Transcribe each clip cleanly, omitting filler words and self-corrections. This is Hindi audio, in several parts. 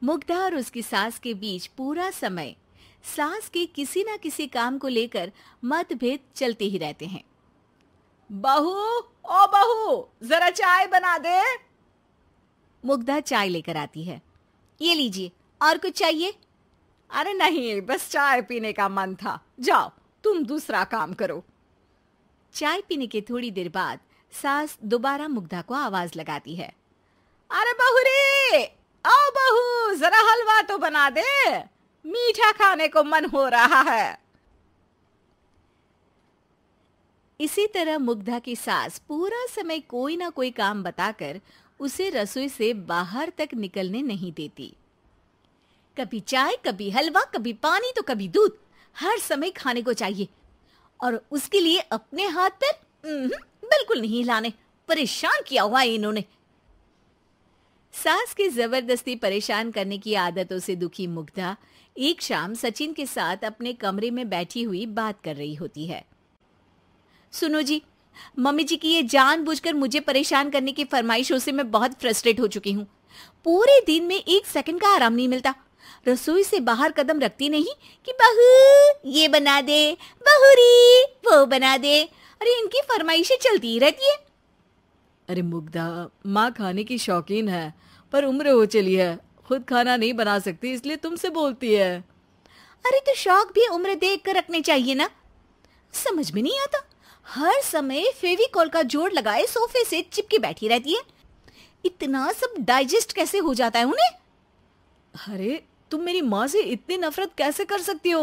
मुग्धा और उसकी सास के बीच पूरा समय सास के किसी न किसी काम को लेकर मतभेद चलते ही रहते हैं। बहू, ओ बहू, जरा चाय बना दे। मुग्धा चाय लेकर आती है। ये लीजिए, और कुछ चाहिए? अरे नहीं, बस चाय पीने का मन था। जाओ, तुम दूसरा काम करो। चाय पीने के थोड़ी देर बाद सास दोबारा मुग्धा को आवाज लगाती है। अरे बहू रे, आओ बहू, जरा हलवा तो बना दे, मीठा खाने को मन हो रहा है। इसी तरह मुग्धा की सास पूरा समय कोई ना कोई काम बताकर उसे रसोई से बाहर तक निकलने नहीं देती। कभी चाय, कभी हलवा, कभी पानी तो कभी दूध, हर समय खाने को चाहिए और उसके लिए अपने हाथ पैर बिल्कुल नहीं हिलाने। परेशान किया हुआ है इन्होंने। सास की जबरदस्ती परेशान करने की आदतों से दुखी मुग्धा एक शाम सचिन के साथ अपने कमरे में बैठी हुई बात कर रही होती है। सुनो जी, मम्मी जी की ये जानबूझकर मुझे परेशान करने की फरमाइशों से मैं बहुत फ्रस्ट्रेट हो चुकी हूँ। पूरे दिन में एक सेकंड का आराम नहीं मिलता। रसोई से बाहर कदम रखती नहीं कि बहू ये बना दे, बहुरी वो बना दे। अरे इनकी फरमाइशें चलती ही रहती है। अरे मुग्धा, माँ खाने की शौकीन है, पर उम्र हो चली है, खुद खाना नहीं बना सकती, इसलिए तुमसे बोलती है। अरे तो शौक भी उम्र देख कर रखने चाहिए ना। समझ में नहीं आता, हर समय फेविकॉल का जोड़ लगाए सोफे से चिपके बैठी रहती है। इतना सब डाइजेस्ट कैसे हो जाता है उन्हें? अरे तुम मेरी माँ से इतनी नफरत कैसे कर सकती हो?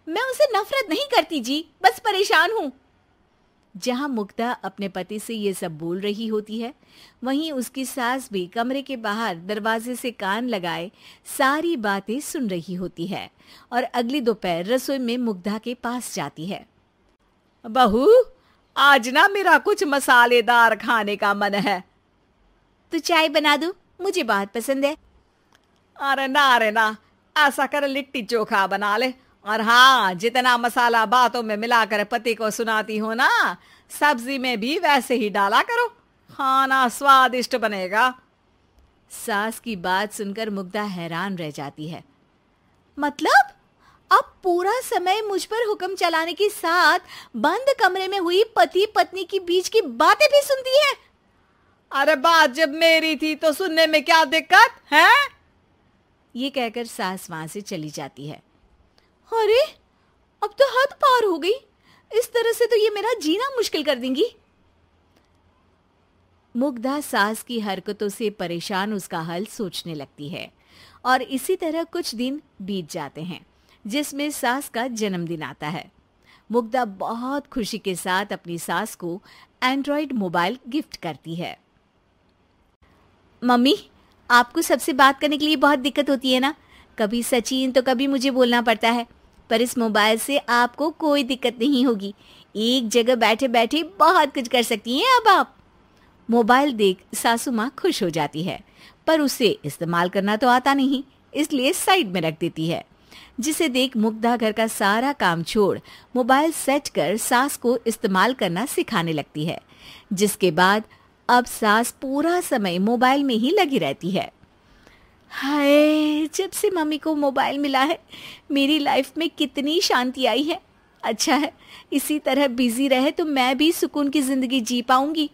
मैं उनसे नफरत नहीं करती जी, बस परेशान हूँ। जहां मुग्धा अपने पति से ये सब बोल रही होती है, वहीं उसकी सास भी कमरे के बाहर दरवाजे से कान लगाए सारी बातें सुन रही होती है और अगली दोपहर रसोई में मुग्धा के पास जाती है। बहू, आज ना मेरा कुछ मसालेदार खाने का मन है। तो चाय बना दूं? मुझे बहुत पसंद है। अरे ना, ऐसा कर लिट्टी चोखा बना ले। और हाँ, जितना मसाला बातों में मिलाकर पति को सुनाती हो ना, सब्जी में भी वैसे ही डाला करो, खाना स्वादिष्ट बनेगा। सास की बात सुनकर मुग्धा हैरान रह जाती है। मतलब अब पूरा समय मुझ पर हुक्म चलाने के साथ बंद कमरे में हुई पति पत्नी की बीच की बातें भी सुनती है? अरे बात जब मेरी थी तो सुनने में क्या दिक्कत है? ये कहकर सास वहां से चली जाती है। अरे अब तो हद पार हो गई, इस तरह से तो ये मेरा जीना मुश्किल कर देंगी। मुग्धा सास की हरकतों से परेशान उसका हल सोचने लगती है और इसी तरह कुछ दिन बीत जाते हैं, जिसमें सास का जन्मदिन आता है। मुग्धा बहुत खुशी के साथ अपनी सास को एंड्रॉइड मोबाइल गिफ्ट करती है। मम्मी, आपको सबसे बात करने के लिए बहुत दिक्कत होती है ना, कभी सचिन तो कभी मुझे बोलना पड़ता है, पर इस मोबाइल से आपको कोई दिक्कत नहीं होगी। एक जगह बैठे बैठे बहुत कुछ कर सकती हैं अब आप। मोबाइल देख सासू माँ खुश हो जाती है, पर उसे इस्तेमाल करना तो आता नहीं, इसलिए साइड में रख देती है। जिसे देख मुग्धा घर का सारा काम छोड़ मोबाइल सेट कर सास को इस्तेमाल करना सिखाने लगती है, जिसके बाद अब सास पूरा समय मोबाइल में ही लगी रहती है। हाय, जब से मम्मी को मोबाइल मिला है मेरी लाइफ में कितनी शांति आई है। अच्छा है, इसी तरह बिजी रहे तो मैं भी सुकून की जिंदगी जी पाऊंगी।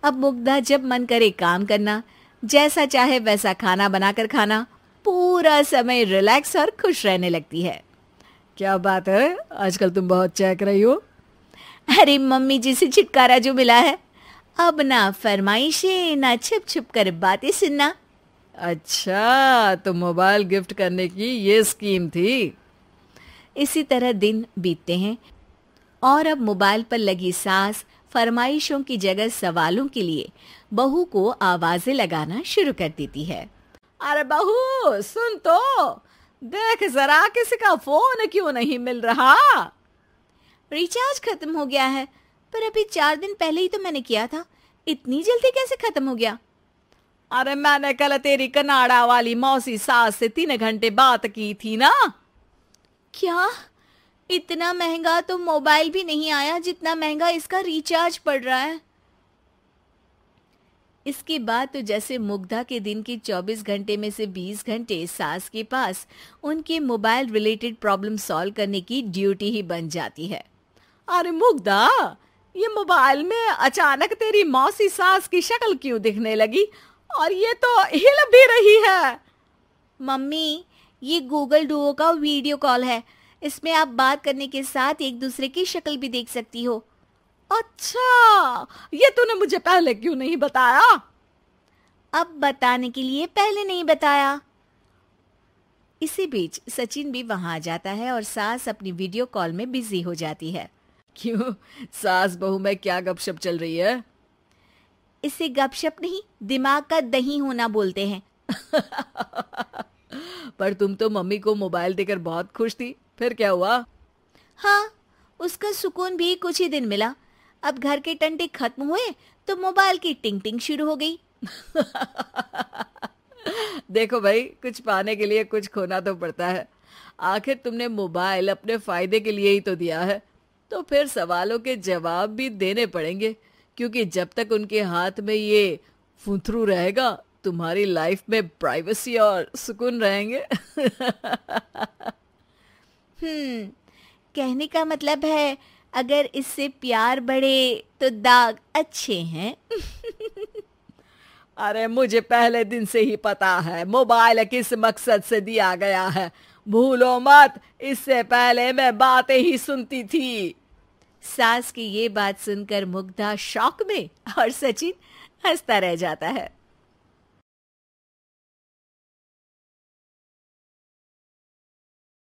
अब मुग्धा जब मन करे काम करना, जैसा चाहे वैसा खाना बनाकर खाना, पूरा समय रिलैक्स और खुश रहने लगती है। क्या बात है, आजकल तुम बहुत चहक रही हो। अरे मम्मी जी से छुटकारा जो मिला है, अब ना फरमाइशें ना छुप छुप कर बातें सुनना। अच्छा, तो मोबाइल गिफ्ट करने की ये स्कीम थी। इसी तरह दिन बीतते हैं और अब मोबाइल पर लगी सास फरमाइशों की जगह सवालों के लिए बहू को आवाजें लगाना शुरू कर देती है। अरे बहू सुन तो, देख जरा किसी का फोन क्यों नहीं मिल रहा? रिचार्ज खत्म हो गया है, पर अभी 4 दिन पहले ही तो मैंने किया था, इतनी जल्दी कैसे खत्म हो गया? अरे मैंने कल तेरी कनाडा वाली मौसी सास से 3 घंटे बात की थी ना। क्या? इतना महंगा तो मोबाइल भी नहीं आया जितना महंगा इसका रिचार्ज पड़ रहा है। इसके बाद तो जैसे मुग्धा के दिन के 24 घंटे में से 20 घंटे सास के पास उनके मोबाइल रिलेटेड प्रॉब्लम सॉल्व करने की ड्यूटी ही बन जाती है। अरे मुग्धा, ये मोबाइल में अचानक तेरी मौसी सास की शक्ल क्यों दिखने लगी? और ये तो हिल भी रही है। मम्मी, ये गूगल डुओ का वीडियो कॉल है। इसमें आप बात करने के साथ एक दूसरे की शक्ल भी देख सकती हो। अच्छा, ये तूने मुझे पहले क्यों नहीं बताया? अब बताने के लिए पहले नहीं बताया। इसी बीच सचिन भी वहां आ जाता है और सास अपनी वीडियो कॉल में बिजी हो जाती है। क्यों, सास बहू में क्या गपशप चल रही है? इसे गपशप नहीं, दिमाग का दही होना बोलते हैं। पर तुम तो मम्मी को मोबाइल देकर बहुत खुश थी, फिर क्या हुआ? हाँ, उसका सुकून भी कुछ ही दिन मिला। अब घर के टंटे खत्म हुए तो मोबाइल की टिंग टिंग शुरू हो गई। देखो भाई, कुछ पाने के लिए कुछ खोना तो पड़ता है। आखिर तुमने मोबाइल अपने फायदे के लिए ही तो दिया है, तो फिर सवालों के जवाब भी देने पड़ेंगे, क्योंकि जब तक उनके हाथ में ये फुंथरू रहेगा, तुम्हारी लाइफ में प्राइवेसी और सुकून रहेंगे। कहने का मतलब है अगर इससे प्यार बढ़े तो दाग अच्छे हैं। अरे मुझे पहले दिन से ही पता है मोबाइल किस मकसद से दिया गया है। भूलो मत, इससे पहले मैं बातें ही सुनती थी। सास की ये बात सुनकर मुग्धा शॉक में और सचिन हंसता रह जाता है।